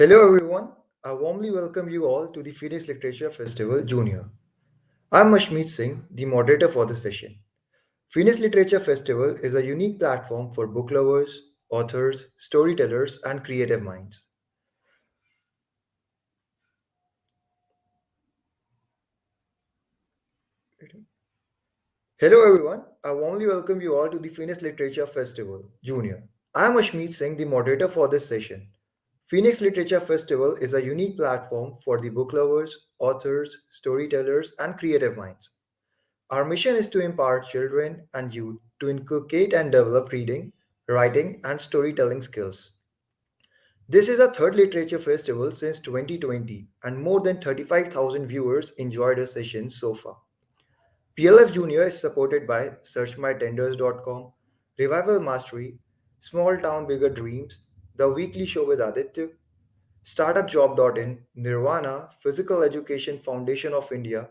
Hello everyone, I warmly welcome you all to the Phoenix Literature Festival Junior. I'm Ashmeet Singh, the moderator for the session. Phoenix Literature Festival is a unique platform for book lovers, authors, storytellers, and creative minds. Hello everyone, I warmly welcome you all to the Phoenix Literature Festival Junior. I'm Ashmeet Singh, the moderator for this session. Phoenix Literature Festival is a unique platform for the book lovers, authors, storytellers, and creative minds. Our mission is to empower children and youth to inculcate and develop reading, writing, and storytelling skills. This is our third literature festival since 2020, and more than 35,000 viewers enjoyed our sessions so far. PLF Junior is supported by SearchMyTenders.com, Revival Mastery, Small Town Bigger Dreams, The Weekly Show with Aditya, StartupJob.in, Nirvana, Physical Education Foundation of India,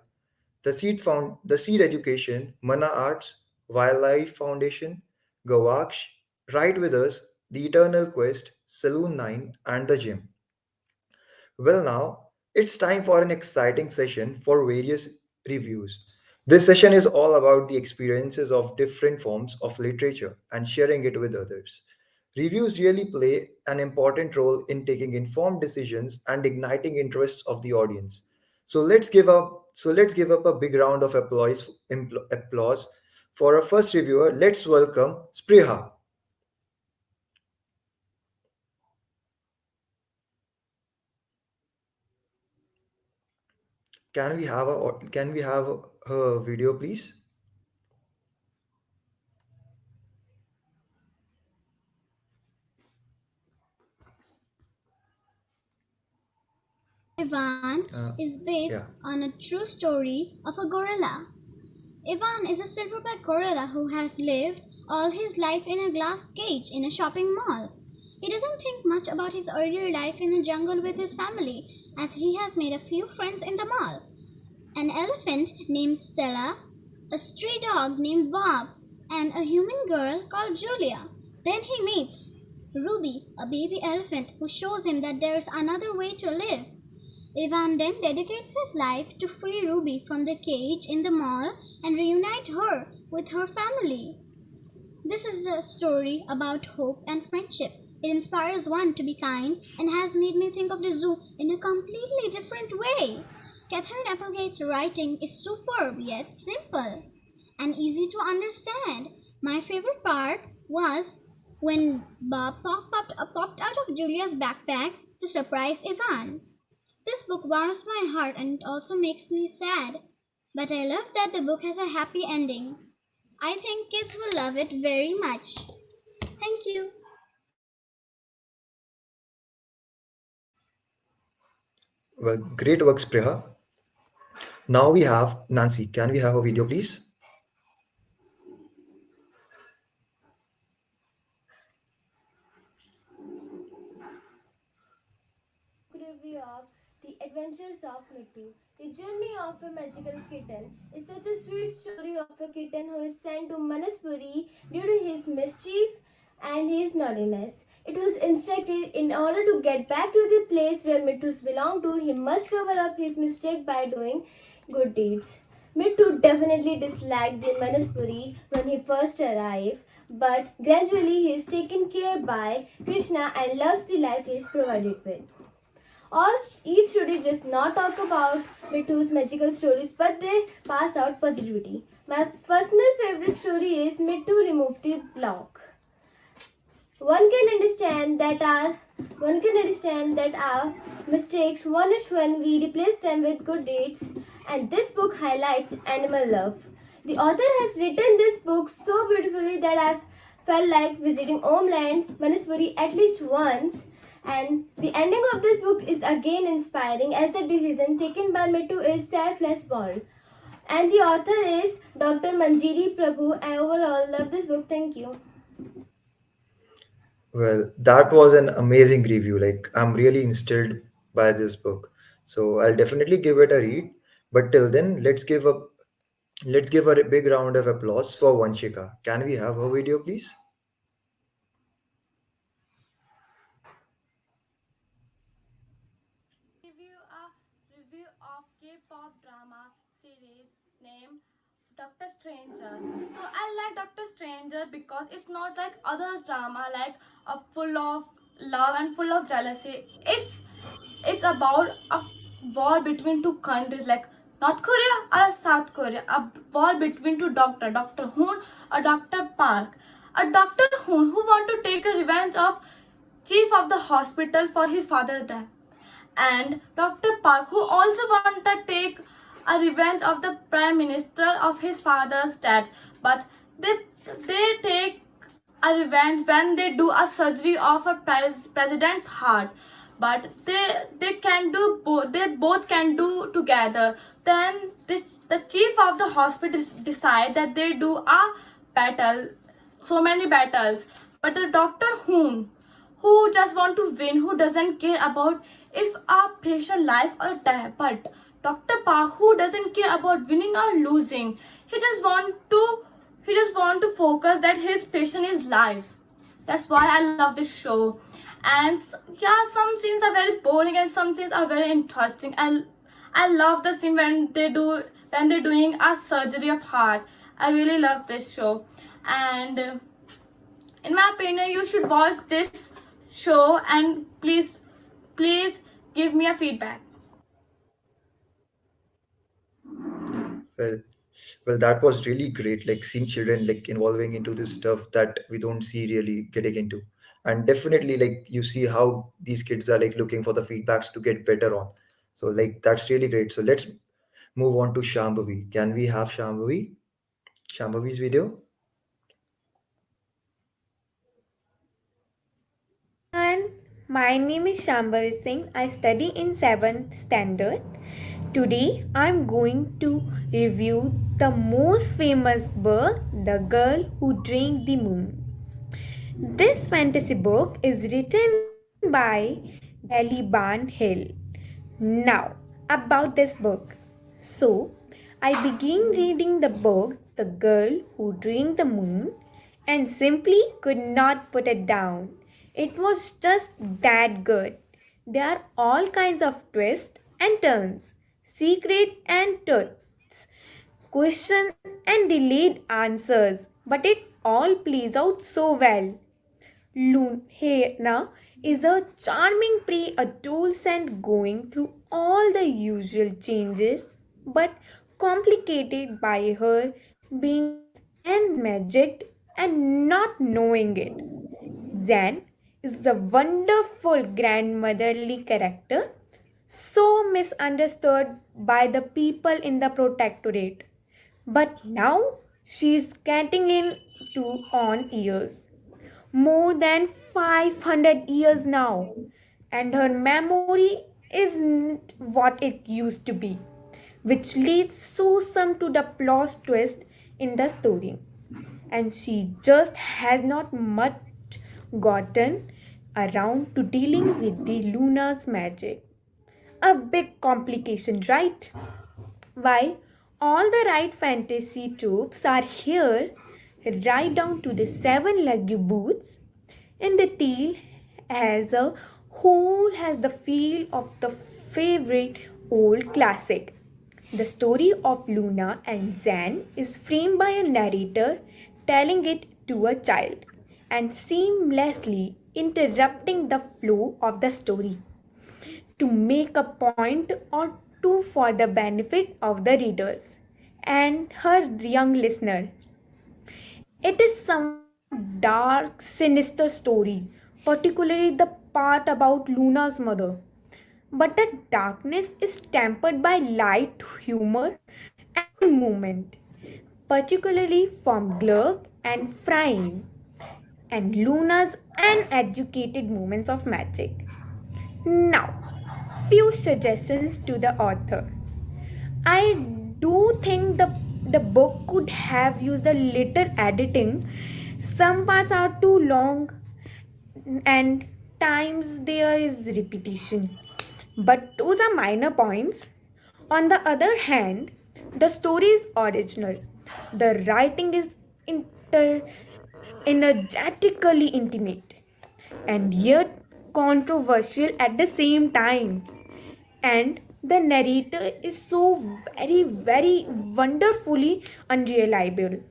the Seed Education, Mana Arts, Wildlife Foundation, Gawaksh, Ride With Us, The Eternal Quest, Saloon 9, and The Gym. Well, now it's time for an exciting session for various reviews. This session is all about the experiences of different forms of literature and sharing it with others. Reviews really play an important role in taking informed decisions and igniting interests of the audience. So let's give up a big round of applause for our first reviewer. Let's welcome Spriha. Can we have her video, please? Ivan Uh, is based yeah. on a true story of a gorilla. Ivan is a silverback gorilla who has lived all his life in a glass cage in a shopping mall. He doesn't think much about his earlier life in the jungle with his family, as he has made a few friends in the mall. An elephant named Stella, a stray dog named Bob, and a human girl called Julia. Then he meets Ruby, a baby elephant who shows him that there's another way to live. Ivan then dedicates his life to free Ruby from the cage in the mall and reunite her with her family. This is a story about hope and friendship. It inspires one to be kind and has made me think of the zoo in a completely different way. Catherine Applegate's writing is superb yet simple and easy to understand. My favorite part was when Bob popped out of Julia's backpack to surprise Ivan. This book warms my heart and it also makes me sad. But I love that the book has a happy ending. I think kids will love it very much. Thank you. Well, great work, Spriha. Now we have Nancy. Can we have a video, please? Book review of The Adventures of Mittu. The journey of a magical kitten is such a sweet story of a kitten who is sent to Manaspuri due to his mischief and his naughtiness. It was instructed in order to get back to the place where Mittus belonged to, he must cover up his mistake by doing good deeds. Mittu definitely disliked the Manaspuri when he first arrived, but gradually he is taken care by Krishna and loves the life he is provided with. All each story just not talk about Mittu's magical stories, but they pass out positivity. My personal favorite story is Mittu remove the block. One can understand that our mistakes vanish when we replace them with good deeds, and this book highlights animal love. The author has written this book so beautifully that I've felt like visiting homeland Manipuri at least once. And the ending of this book is again inspiring as the decision taken by Mittu is selfless bold. And the author is Dr. Manjiri Prabhu. I overall love this book. Thank you. Well, that was an amazing review. Like, I'm really instilled by this book. So I'll definitely give it a read. But till then, let's give her a big round of applause for Vanshika. Can we have her video, please? review of K-pop drama series named Doctor Stranger. So I like Doctor Stranger because it's not like others drama like full of love and full of jealousy. It's about a war between two countries like North Korea or South Korea. A war between two Doctor Hoon or Doctor Park. A Doctor Hoon who want to take a revenge of chief of the hospital for his father's death, and Dr. Park, who also wanted to take a revenge of the prime minister of his father's death, but they they take a revenge when they do a surgery of a president's heart. But they can do both. They both can do together. Then this the chief of the hospital decide that they do a battle, so many battles. But the doctor who just want to win, who doesn't care about if a patient life or death. But Dr. Park, who doesn't care about winning or losing, he just want to focus that his patient is life. That's why I love this show. And yeah, some scenes are very boring and some scenes are very interesting. And I love the scene when they're doing a surgery of heart. I really love this show. And in my opinion, you should watch this show, and please give me a feedback. Well, well, that was really great. Like seeing children like involving into this stuff that we don't see really getting into, and definitely like you see how these kids are like looking for the feedbacks to get better on. So like that's really great. So let's move on to Shambhavi. Can we have Shambhavi? Shambhavi's video? Hello everyone, my name is Shambhavi Singh. I study in 7th standard. Today I'm going to review the most famous book, The Girl Who Drank the Moon. This fantasy book is written by Ban Hill. Now, about this book. So, I began reading the book The Girl Who Drank the Moon and simply could not put it down. It was just that good. There are all kinds of twists and turns, secret and truths, questions and delayed answers, but it all plays out so well. Luna is a charming pre-adolescent going through all the usual changes but complicated by her being and magic and not knowing it. Zan is the wonderful grandmotherly character, so misunderstood by the people in the protectorate. But now she's getting into on years, more than 500 years now, and her memory isn't what it used to be, which leads Susan to the plot twist in the story. And she just has not much gotten around to dealing with the Luna's magic. A big complication, right? While all the right fantasy tropes are here, right down to the seven leggy boots, and the tale as a whole has the feel of the favorite old classic. The story of Luna and Zan is framed by a narrator telling it to a child and seamlessly interrupting the flow of the story to make a point or two for the benefit of the readers and her young listener. It is somewhat dark, sinister story, particularly the part about Luna's mother. But the darkness is tempered by light, humor, and movement, particularly from Glurk and Frying, and Luna's uneducated moments of magic. Now, few suggestions to the author. I do think the book could have used a little editing. Some parts are too long and times there is repetition. But those are minor points. On the other hand, the story is original. The writing is energetically intimate and yet controversial at the same time. And The narrator is so very wonderfully unreliable.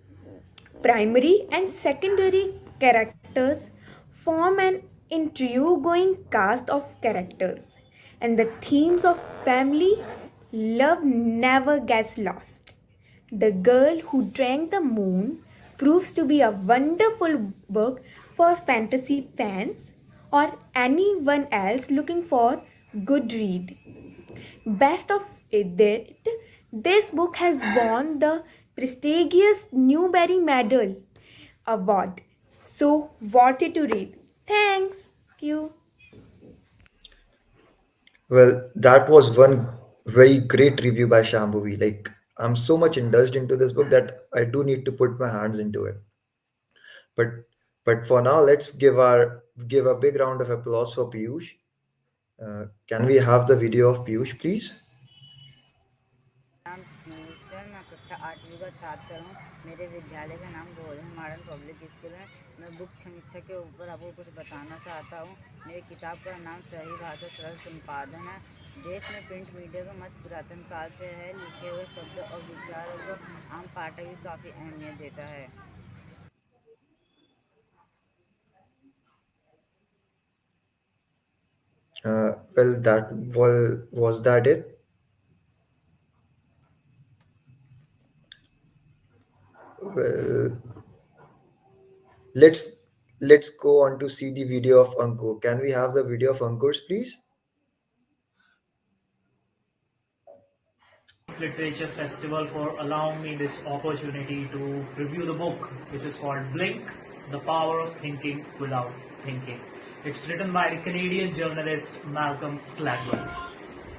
Primary and secondary characters form an intriguing cast of characters, and the themes of family love never gets lost. The Girl Who Drank the Moon proves to be a wonderful book for fantasy fans or anyone else looking for good read. Best of it, this book has won the prestigious Newbery Medal award. So, worth it to read. Thanks. You. Well, that was one very great review by Shambhavi. Like, I'm so much indulged into this book that I do need to put my hands into it. But for now, let's give a big round of applause for Piyush. Can we have the video of Piyush, please? नाम पीयूष है। मैं कक्षा 8वीं का छात्र हूँ। मेरे विद्यालय का नाम गोल्डन मॉडर्न पब्लिक स्कूल है। मैं बुक समीक्षा के ऊपर आपको कुछ बताना चाहता हूँ। मेरी किताब का नाम सही भाषा सरल संपादन है। देश में प्रिंट मीडिया का मत पुरातन काल से है। लिखे हुए शब्द और विचारों को आम पाठक भी काफ़ी अहमियत देता है। Well, was that it? Well, let's let's go on to see the video of Ankur. Can we have the video of Ankur's, please? Literature Festival for allowing me this opportunity to review the book, which is called Blink, The Power of Thinking Without Thinking. It's written by the Canadian journalist Malcolm Gladwell.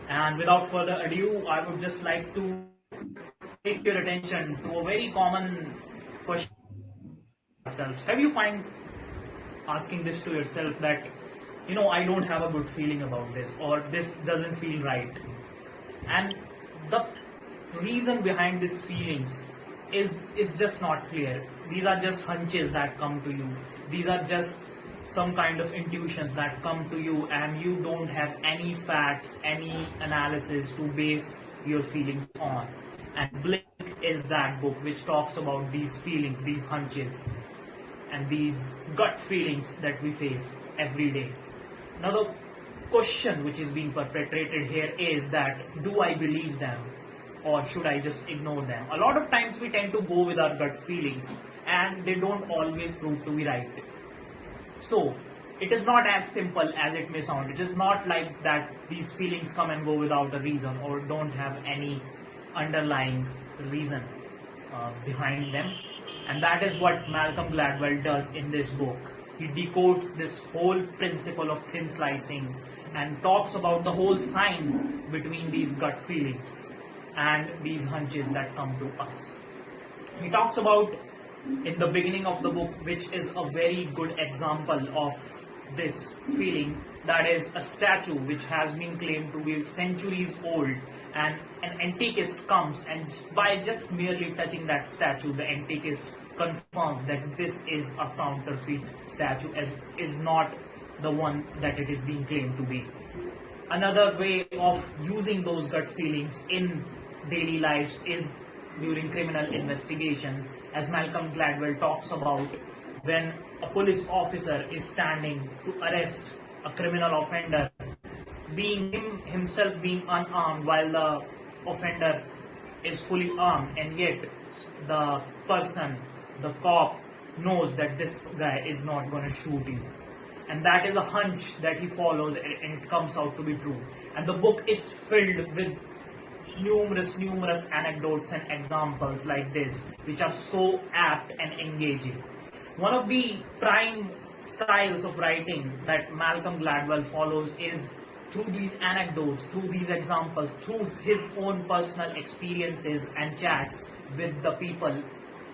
And without further ado, I would just like to take your attention to a very common question ourselves. Have you find asking this to yourself that, I don't have a good feeling about this, or this doesn't feel right? And the reason behind these feelings is just not clear. These are just hunches that come to you. These are just some kind of intuitions that come to you, and you don't have any facts, any analysis to base your feelings on. And Blink is that book which talks about these feelings, these hunches, and these gut feelings that we face every day. Now, the question which is being perpetrated here is that, do I believe them, or should I just ignore them? A lot of times we tend to go with our gut feelings, and they don't always prove to be right. So it is not as simple as it may sound. It is not like that these feelings come and go without a reason, or don't have any underlying reason behind them. And that is what Malcolm Gladwell does in this book. He decodes this whole principle of thin slicing and talks about the whole science between these gut feelings and these hunches that come to us. He talks about, in the beginning of the book, which is a very good example of this feeling, that is a statue which has been claimed to be centuries old, and an antiquist comes, and by just merely touching that statue, the antiquist confirms that this is a counterfeit statue, as is not the one that it is being claimed to be. Another way of using those gut feelings in daily lives is during criminal investigations, as Malcolm Gladwell talks about, when a police officer is standing to arrest a criminal offender, being himself being unarmed while the offender is fully armed, and yet the person, the cop, knows that this guy is not going to shoot you. And that is a hunch that he follows, and it comes out to be true. And the book is filled with numerous anecdotes and examples like this, which are so apt and engaging. One of the prime styles of writing that Malcolm Gladwell follows is through these anecdotes, through these examples, through his own personal experiences and chats with the people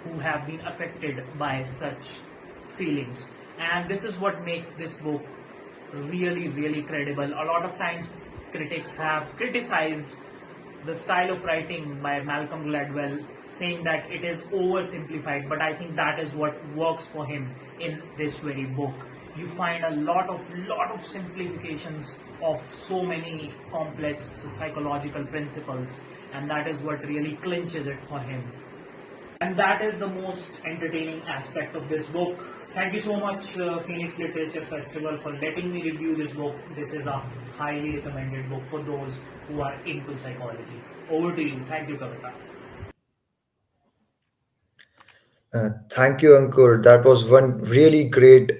who have been affected by such feelings. And this is what makes this book really credible. A lot of times critics have criticized the style of writing by Malcolm Gladwell, saying that it is oversimplified, but I think that is what works for him in this very book. you find a lot of simplifications of so many complex psychological principles, and that is what really clinches it for him. And that is the most entertaining aspect of this book. Thank you so much, Phoenix Literature Festival, for letting me review this book. This is a highly recommended book for those who are into psychology. Over to you. Thank you, Kavita. Thank you, Ankur. That was one really great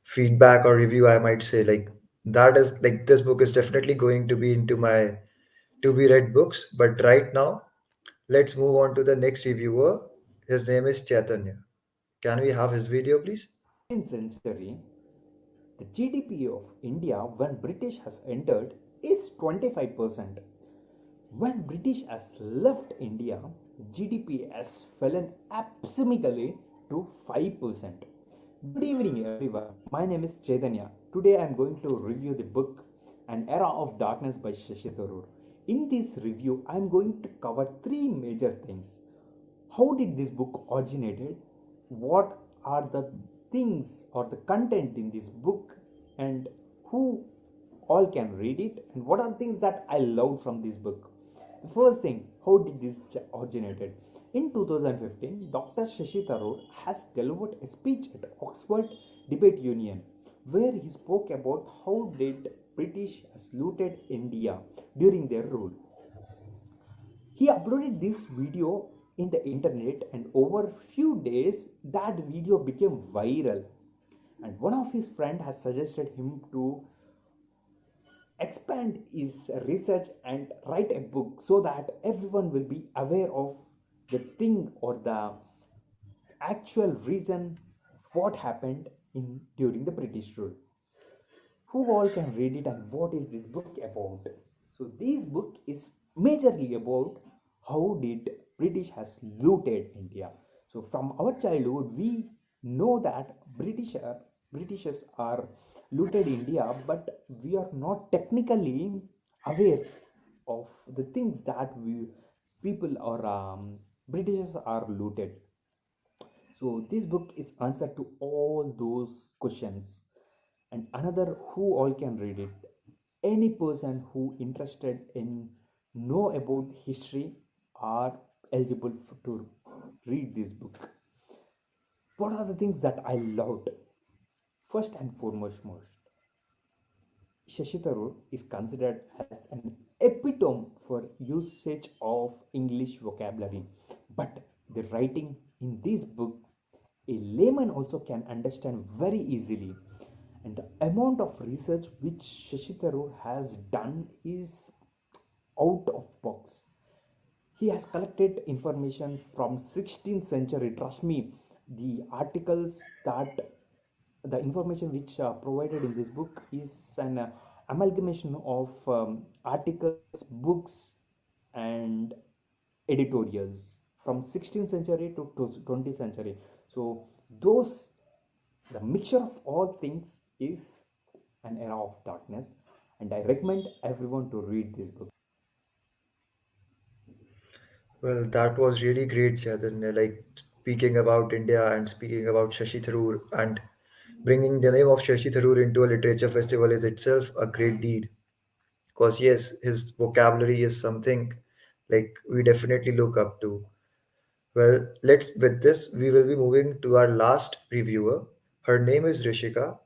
feedback or review, I might say. Like that is like this book is definitely going to be into my to be read books. But right now, let's move on to the next reviewer. His name is Chaitanya. Can we have his video, please? 19th century, the GDP of India when British has entered is 25%. When British has left India, GDP has fallen absolutely to 5%. Good evening everyone. My name is Chaitanya. Today I am going to review the book An Era of Darkness by Shashi Tharoor. In this review I am going to cover three major things. How did this book originated? What are the things or the content in this book, and who all can read it, and what are the things that I loved from this book? The first thing, how did this originated? In 2015, Dr. Shashi Tharoor has delivered a speech at Oxford Debate Union where he spoke about how did British has looted India during their rule. He uploaded this video in the internet, and over few days that video became viral, and one of his friend has suggested him to expand his research and write a book so that everyone will be aware of the thing or the actual reason what happened in during the British rule. Who all can read it, and what is this book about? So this book is majorly about how did British has looted India. So from our childhood we know that britishers are looted India, but we are not technically aware of the things that we people or britishers are looted. So this book is answer to all those questions. And another, who all can read it? Any person who interested in know about history are eligible to read this book. What are the things that I loved? First and foremost, Shashi Tharoor is considered as an epitome for usage of English vocabulary, but the writing in this book a layman also can understand very easily, and the amount of research which Shashi Tharoor has done is out of box. He has collected information from 16th century. Trust me, the articles that the information which provided in this book is an amalgamation of articles, books, and editorials from 16th century to 20th century. So those the mixture of all things is an era of darkness, and I recommend everyone to read this book. Well, that was really great, Chaitanya. Like speaking about India and speaking about Shashi Tharoor and bringing the name of Shashi Tharoor into a literature festival is itself a great deed. Because yes, his vocabulary is something like we definitely look up to. Well, let's with this we will be moving to our last reviewer. Her name is Rishika,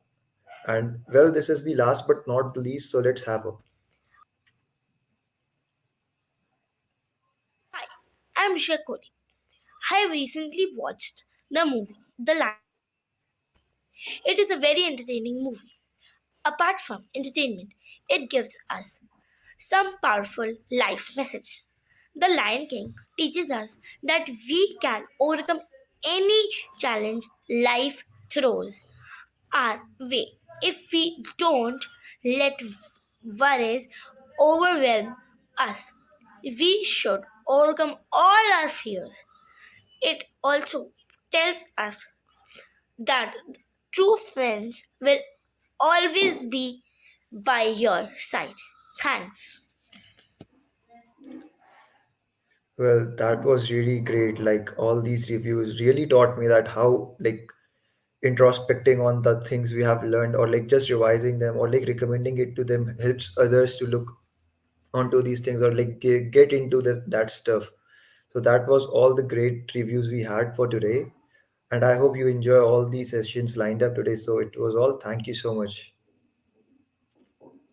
and well, this is the last but not the least, so let's have her. Hi, I'm Shakuri. I have recently watched the movie The Lion. It is a very entertaining movie. Apart from entertainment, it gives us some powerful life messages. The Lion King teaches us that we can overcome any challenge life throws our way if we don't let worries overwhelm us. We should overcome all our fears. It also tells us that true friends will always be by your side. Thanks. Well, that was really great. Like all these reviews really taught me that how like introspecting on the things we have learned, or like just revising them, or like recommending it to them helps others to look onto these things, or like get into that stuff. So that was all the great reviews we had for today, and I hope you enjoy all these sessions lined up today. So it was all, thank you so much.